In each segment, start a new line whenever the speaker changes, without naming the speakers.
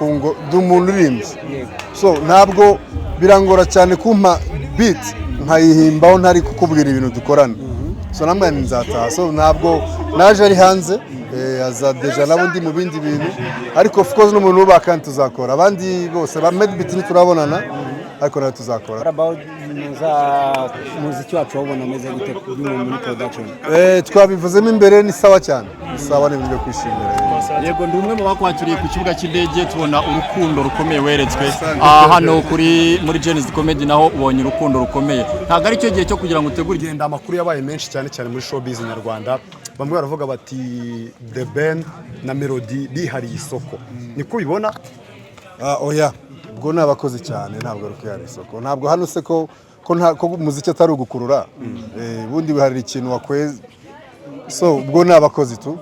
ngo umuntu urimbye so ntabwo birangora cyane kumpa beat nkayihimbaho ntari kukubwira ibintu dukorana so namwe nzataha so ntabwo naje ari hanze aza deja nabo ndi mu bindi bintu ariko of course n'umuntu ubaka tuzakora abandi bose ba made beat turabonana ariko nawe tuzakora
muziki wacu wabona ameze gute muri production
twabivuzemo imbere ni sawa cyane sawa n'ibintu byo kwishimira
yego ndi umwe mu bakwakiriye ku kibuga cy'indege tubona urukundo rukomeye weretswe hano muri Genesis Comedy naho ubonye urukundo rukomeye ntabwo ari cyo gihe cyo kugira ngo utegure
igenda amakuru yabaye menshi cyane muri showbiz nyarwanda bamwe baravuga bati The Ben na Melody bihariye isoko niko ubibona
oya ubwo nabakoze cyane ntabwo rukihari isoko ntabwo hano se ko muziki atari ugukurura bundi biharira ikintu wakweze so ubwo nabakozi tu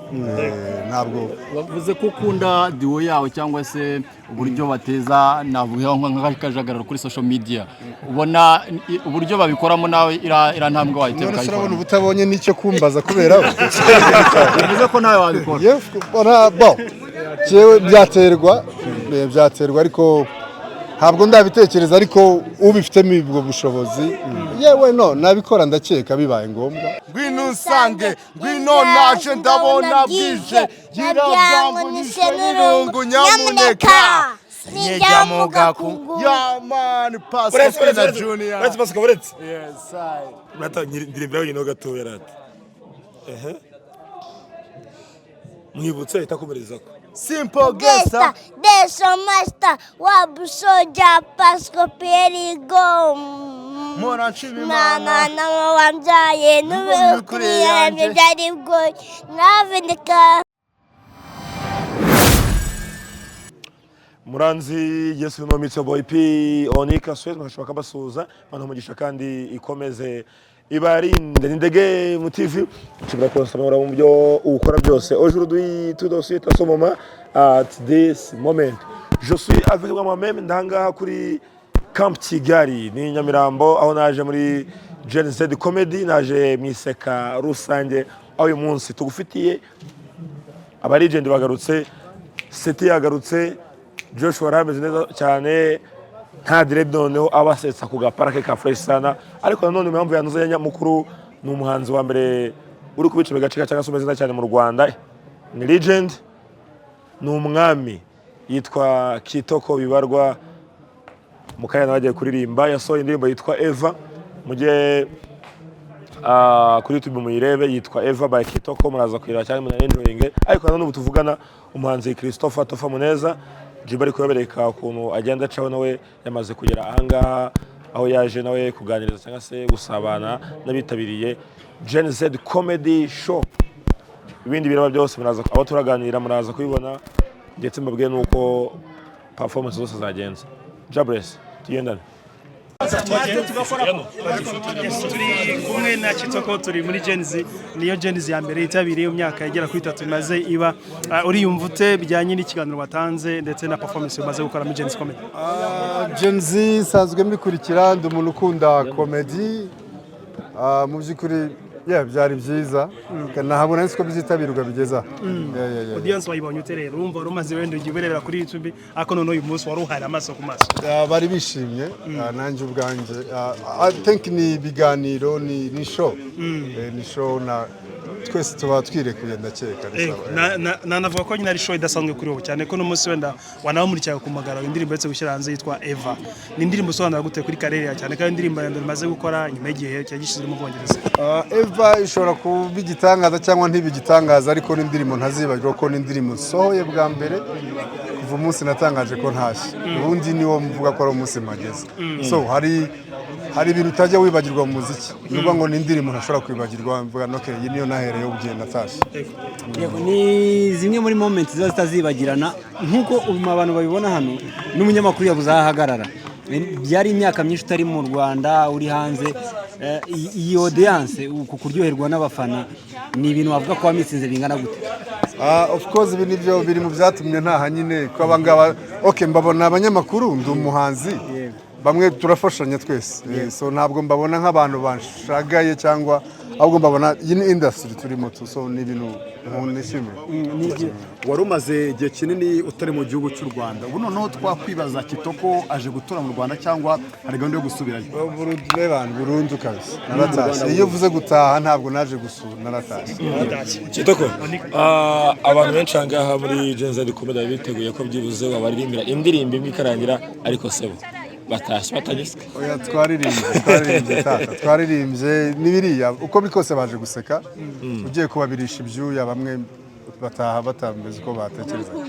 ntabwo
bavuze ko ukunda duo yawe cyangwa se uburyo bateza navuga nk'akajagararo kuri social media ubona uburyo babikoramo nawe irantambwe wahite
ukayikora urabona ubutabonye nicyo kumbaza kubera
bivuze ko nawe wabikora
jewe byaterwa ariko ntabwo ndabitekereza ariko ubifitemo ubwo bushobozi yewe no nabikora ndakeka bibaye ngombwa
ngwino usange ngwino naje ndabona bwije girabwangu nishenirungu nyamuneka sinjya mu gakungu ya man Pascal na Junior
Let's pass cover it.
Yes I
Mata ndirimba yino gato yarata mwibutse itakomereza ko
Simple Gesta
Deso Master Wabusoja Pasco Perigo
Mora nshima
Mama wamjaye nube ukuri yanje byari bwo navendeka
Muranzi Yesu no Mitso Boy P Onika Swez mwashobaka basuza bana mugisha kandi ikomeze ibarinde ndege mu TV kibra konsamura mu byo ukora byose aujourd'hui tout de suite à ce moment at this moment je suis avec moi-même ndanga kuri Camp Kigali ni Nyamirambo aho naje muri Genesis Comedy naje miseka rusange aho uyu munsi tugufitiye aba legend bagarutse Seti yagarutse Joshua Ramez neza cyane nta direct noneho abasetsa ku gaparake ka fresh sana ariko nanone impamvu yanuze ya nyamukuru ni umuhanzi wa mbere uri kubica gace cyangwa someza cyane mu Rwanda ni legend ni umwami yitwa Kitoko bibarwa mukaya nabagiye kuririmba yasohoye indirimbo yitwa Eva mujye kuri YouTube muyirebe yitwa Eva by Kitoko muraza kwira cyane muna enjoying ariko nanone ubutuvugana umuhanzi Christopher Tofa Muneza Jibari kubereka ukuntu agenda caho nawe yamaze kugera ahangaha aho yaje nawe kuganiriza cyangwa se gusabana nabitabiriye Genesis Comedy Show ibindi biraba byose muraza abo turaganira muraza kubibona ndetse mbabwiye nuko performance zose zagenze Jabress tugendane
turi kumwe na Kitoko turi muri Genesis niyo Genesis ya mbere itabiriye mu myaka igera kuri 3 imaze iba uriyumvute bijyanye n'ikiganiro watanze ndetse na performance umaze gukora muri Genesis Comedy
Genesis sanzwe mbikurikira ndi umuntu ukunda comedy mu byukuri byari byiza nahabona nzi ko bizitabirwa bigeza
audience wayibonye uterera urumva rumaze wende ugiberera kuri YouTube ako none uyu munsi waruhara amaso ku maso
bari bishimye nanjye ubwanje I think ni biganiro ni show ni show na twese tuba twirekuye ndakeka
navuga ko nyine ari show idasanzwe kuri wowe cyane ko no munsi wenda wanabamurikira ku magara indirimbo yetse gushyira hanze yitwa Eva ni indirimbo sobanura gute kuri career cyane kandi indirimbo ya mbere maze gukora nyuma y'igihe cyagishize mu Bwongereza
Eva ishobora kuba igitangaza cyangwa ntibigitangaza ariko n'indirimbo ntazibagirwa ko n'indirimbo nsohoye bwa mbere kuva umunsi natangaje ko ntashye ubundi niwo mvuga ko ari umunsi mageze so hari ibintu utajya wibagirwa mu muziki nuvuga ngo n'indirimbo ntashobora kwibagirwa mvuga no iyi niyo nahereye ubwiye natashye
yego ni zimwe muri moment zitazibagirana nkuko abantu babibona hano n'umunyamakuru yabuze ahagarara byari imyaka myinshi utari mu Rwanda uri hanze iyi audience ku kuryoherwa n'abafana ni ibintu bavuga ko wamitsinze bingana gute
of course ibi nibyo biri mu byatumye ntaha nyine ko abangaba mbabona abanyamakuru ndi umuhanzi bamwe turafashanya twese. So ntabwo mbabona nk'abantu banshagaye cyangwa ahubwo mbabona iyi ni industry turimo so ni ibintu nishimiye.
wari umaze igihe kinini utari mu gihugu cy'u Rwanda ubu noneho twakwibaza Kitoko aje gutura mu Rwanda cyangwa hari gahunda yo gusubirayo?
Burundu kabisa naratashye. Iyo uvuze gutaha ntabwo naje gusura, naratashye.
Kitoko, abantu benshi ahangaha muri Genzi Comedy biteguye ko byibuze babaririmbira indirimbo imwe ikarangira, ariko sebo batashye batageze.
Oya, twaririmbye n'ibiriya uko bikose baje guseka, ugiye kubabirisha ibyuya bamwe bataha batameze uko batekerezaga.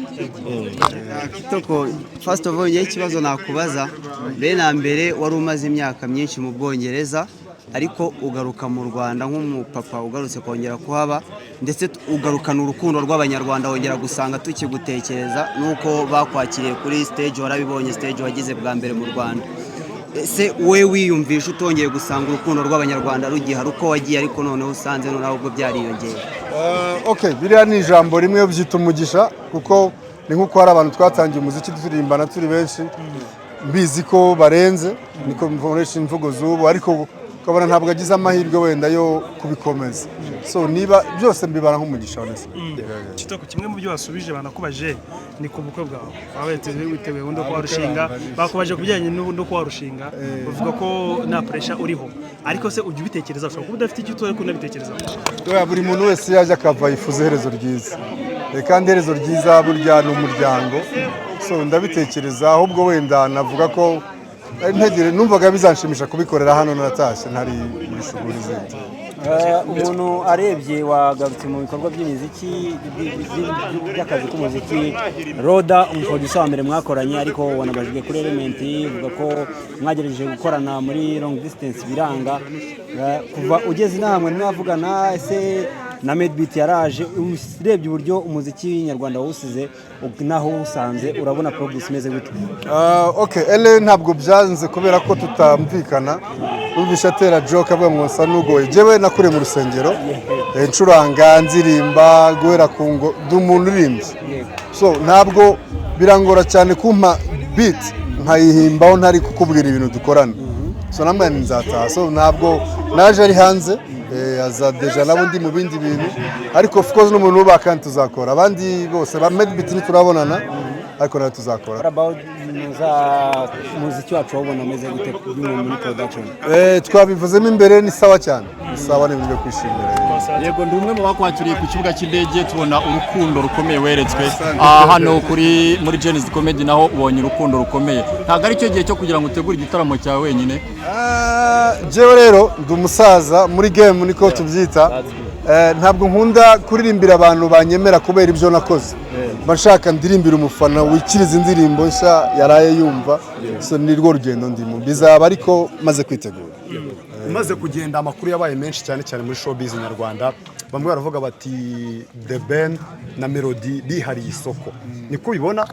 Kitoko, first of all ikibazo nakubaza, mbere na mbere wari umaze imyaka myinshi mu Bwongereza ariko ugaruka mu Rwanda nk'umupapa ugarutse kongera kuhaba, ndetse ugarukana urukundo rw'abanyarwanda, wongera gusanga tukigutekereza nuko bakwakiriye kuri stage, warabibonye stage wagize bwa mbere mu Rwanda. Ese we wiyumvisha utongeye gusanga urukundo rw'abanyarwanda rugihari uko wagiye, ariko noneho usanze noneho ubwo byariyongeye?
Okay, biriya ni ijambo rimwe byita umugisha, kuko ni nk'uko hari abantu twatangiye umuziki turirimbana turi benshi, mbizi ko barenze, niko mvunesha imvugo z'ubu, ariko ukabona ntabwo agize amahirwe wenda yo kubikomeza. So niba byose mbibara nk'umugisha honest.
Kitoko, kimwe mu byo wasubije banakubaje ni ku bukwe bwawe, witewe wundi ko warushinga, bakubaje kubijyanye n'ubundi ko warushinga, uvuga ko nta pressure uriho, ariko se ujye ubitekereza, ushobora kuba udafite icyo utore ko unabitekereza.
Buri muntu wese yaje akava yifuza iherezo ryiza, kandi iherezo ryiza burya ni umuryango. So ndabitekereza, ahubwo wenda navuga ko numvaga bizanshimisha kubikorera hano, naratashye ntari muri shughuli zindi.
Umuntu arebye wagarutse mu bikorwa by'imiziki by'akazi k'umuziki, Roda umuproducer wa mbere mwakoranye, ariko wanabajwe kuri Element, uvuga ko mwagerageje gukorana muri long distance biranga, kuva ugeze inahamwe mwavugana. Ese na Medbeat yaraje, urebye uburyo umuziki nyarwanda wawusize naho usanze, urabona progress imeze gute?
Okay, ele ntabwo byanze kubera ko tutamvikana, ubisha tera joke avuga ngo nsa nugoye. Jewe nakure mu rusengero, ncuranga nzirimba guhera ku ngo dumuntu urimbye. So ntabwo birangora cyane kumpa beat nkayihimbaho ntari kukubwira ibintu dukorana. So namwe nzataha, so ntabwo naje ari hanze, aza deja nabo ndi mu bindi bintu, ariko of course n'umuntu ubaka tuzakora. Abandi bose ba Medbeat ntiturabonana, ariko nawe tuzakora.
What about muziki wacu wabona ameze gute muri production?
Twabivuzemo imbere, ni sawa cyane, sawa n'ibintu byo kwishimira.
Yego, ndi umwe mu bakwakiriye ku kibuga cy'indege, tubona urukundo rukomeye weretswe hano muri Genzi Comedy, naho ubonye urukundo rukomeye. Ntabwo ari cyo gihe cyo kugira ngo utegure igitaramo cyawe wenyine?
Jewe rero ndi umusaza muri game, niko tubyita. Ntabwo nkunda kuririmbira abantu banyemera kubera ibyo nakoze, bashaka ndirimbira umufana wikiriza indirimbo nshya yaraye yumva. So ni rwo rugendo ndimo, bizaba ariko maze kwitegura.
Umaze kugenda, amakuru yabaye menshi cyane cyane muri showbiz nyarwanda, bamwe baravuga bati The Ben na Melody bihariye isoko, niko ubibona?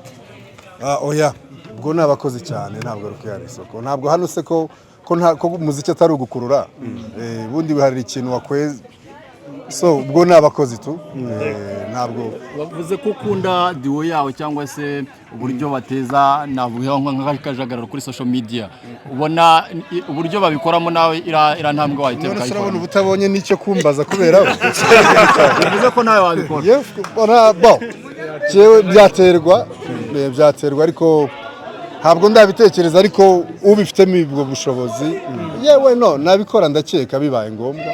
Oya, ubwo nabakoze cyane, ntabwo ari kwihariye isoko. Ntabwo hano se ko umuziki atari ugukurura, bundi hari ikintu wakweze. So ubwo nabakozi tu, ntabwo.
Wavuze ko ukunda duo yawe cyangwa se uburyo bateza navuga nk'akajagararo kuri social media, ubona uburyo babikoramo nawe irantambwe wayitera
ukayikora? Urabona ubutabonye nicyo kumbaza kubera
bivuze ko nawe wabikora.
Jewe byaterwa, ariko ntabwo ndabitekereza, ariko ubifitemo ubwo bushobozi yewe nabikora, ndakeka bibaye ngombwa.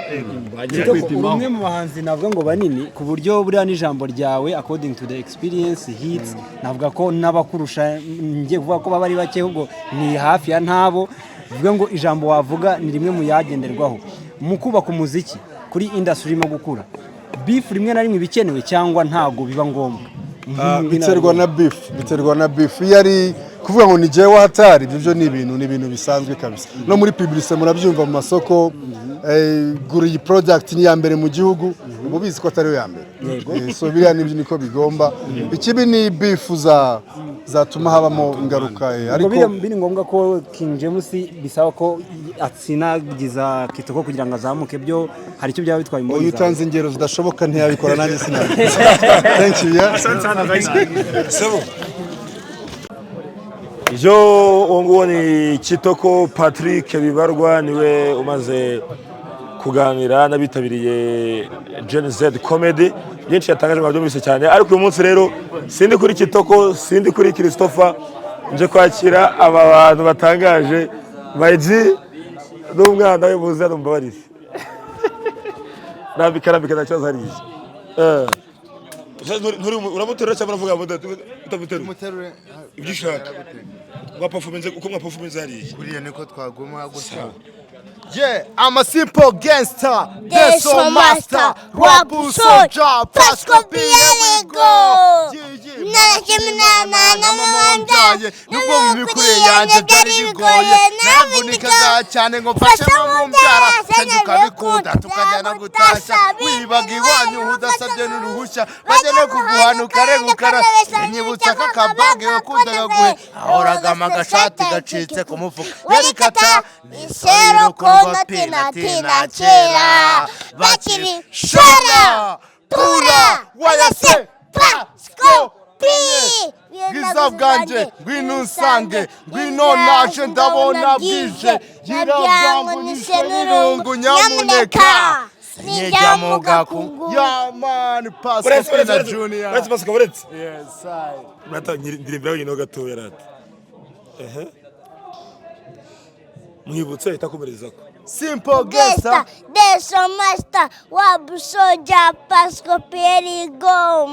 Umwe mu bahanzi navuga ngo banini ku buryo buriya n'ijambo ryawe according to the experience hits, navuga ko n'abakurusha ngiye kuvuga ko baba ari bake, ahubwo ni hafi ya ntabo. Bivuga ngo ijambo wavuga ni rimwe mu yagenderwaho mu kubaka umuziki kuri industry irimo gukura. Beef rimwe na rimwe bikenewe cyangwa ntago biba ngombwa?
Biterwa na beef. Yari kuvuga ngo ni jewe hatari, ibyo ni ibintu bisanzwe kabisa. No muri publicité murabyumva mu masoko, gura iyi product ni ya mbere mu gihugu, mubizi ko atari yo ya mbere. So biriya nibyo niko bigomba. Ikibi ni beef zatuma habamo ingaruka,
ariko biri ngombwa ko King James bisaba ko atsinagiza Kitoko kugira ngo azamuke, byo hari icyo byaba bitwaye
muri. Utanze ingero zidashoboka ntiyabikora, nanjye sinari. Thank you.
Yo uwo nguwo ni Kitoko Patrick Bibarwa niwe umaze kuganira n'abitabiriye Gen Z Comedy byinshi yatangaje ngo byumvise cyane ariko uyu munsi rero sindi kuri Kitoko sindi kuri Christopher nje kwakira aba bantu batangaje Maiji n'umwana we muzi hano mbabarire nambika nta kibazo hariya uramuterura cyangwa uravuga utamuterura ibyo ushaka mwa performance uko mwa performance hariya
kuriya niko twaguma gutya. Yeah, I'm a simple gangster, the soul master, rap soldier, Pasco Pierigo. Nubwo mubikure yanjye byari bigoye navunikaga cyane ngo mfashe mu mbyara cyane ukabikunda tukajyana gutashya wibaga iwanyu udasabye n'uruhushya bajya no kuguhana ukarengukara inyibutsa k'akabage wakundaga guhe ahoraga amagashati gacitse ku mufuka yarikata
Isero kondo tina kera bakiri shora pura wayase Pasco
bwiza bwanjye ngwino unsange ngwino naje ndabona bwije gira bwangu nishe n'irungu nyamuneka sinjya mu gakungu ya man Pasco na Junior
uretse Pasco uretse
yes I
mata ndirimbira wenyine gatoya rata mwibutse itakomereza ko
simple gangster
the soul master wabusoja Pasco Pierigo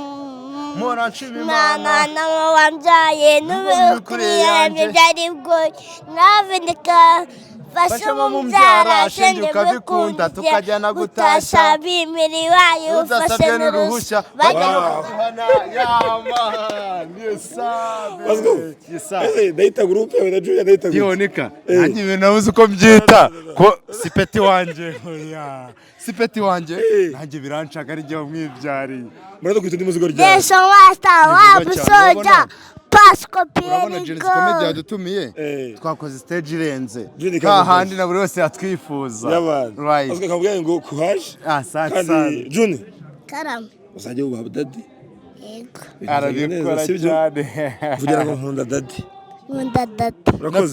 Mora nshima
Mama nama wambyaye n'ubukuriye byari bigoye navunikaga fasha mu mbyara shenge
ukabikunda tukajyana gutashya
bimiri iwayo
udasabye n'uruhushya bajya no kuguhana ya man yes sir
data group yawe na Junior data group
Dionika nanjye ibintu nabuze uko mbyita ko sipeti wanje oya sipeti wanje nanjye biranshaka ari jye wamwibyariye
murado kwita ndimuzigo rya
Yeso wasta wabusoja Pasco
urabona Gen Z Comedy
Pierigo
yadutumiye twakoze stage irenze
Junior
hahandi na buri wese yatwifuza
y'abantu
right
azwe kabwaye ngo kuhaje
asante
kandi Junior
Karam
uzajye ubaha daddy
yego
arabikora cyane
vugira ngo nkunda daddy
nkunda dati
na
urakoze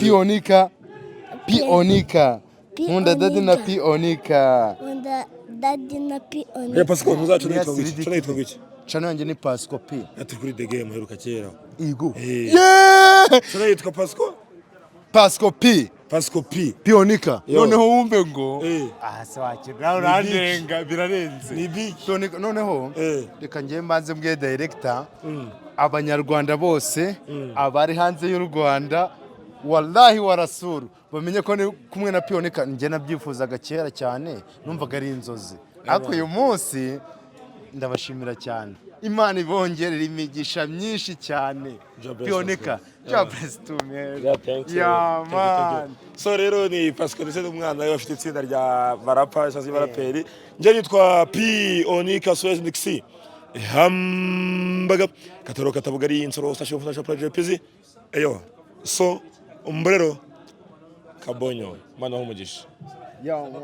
Pionika nkunda dadi na Pionika
nkunda dadi na
ya
Pionika
Pasco muzacu
Yes,
nitwa ngiki
channel yanjye ni Pasco P
ati kuri the game heruka kera
igo
yeah sura yitwa Pasco
Pasco P
Pasco P
Pionika
Yo.
noneho wumve ngo
eh
wakira urandenga birarenze
ni big
Pionika noneho reka ngiye mbanze mbwe director abanyarwanda bose abari hanze y'u Rwanda wallahi warasuru bamenye ko ni kumwe na Pionika njye nabyifuzaga kera cyane numvaga ari inzozi ariko uyu munsi ndabashimira cyane Imana ibongerera imigisha myinshi cyane Pionika job bless to me yeah man
so rero ni Pasco ndetse n'umwana we bafite itsinda rya barapa cyangwa baraperi nje nitwa Pionika Suez Nixi hambaga katoro katabugari insoro station fondation project pizi eyo so umbrero kabonyo mana humugisha
yeah man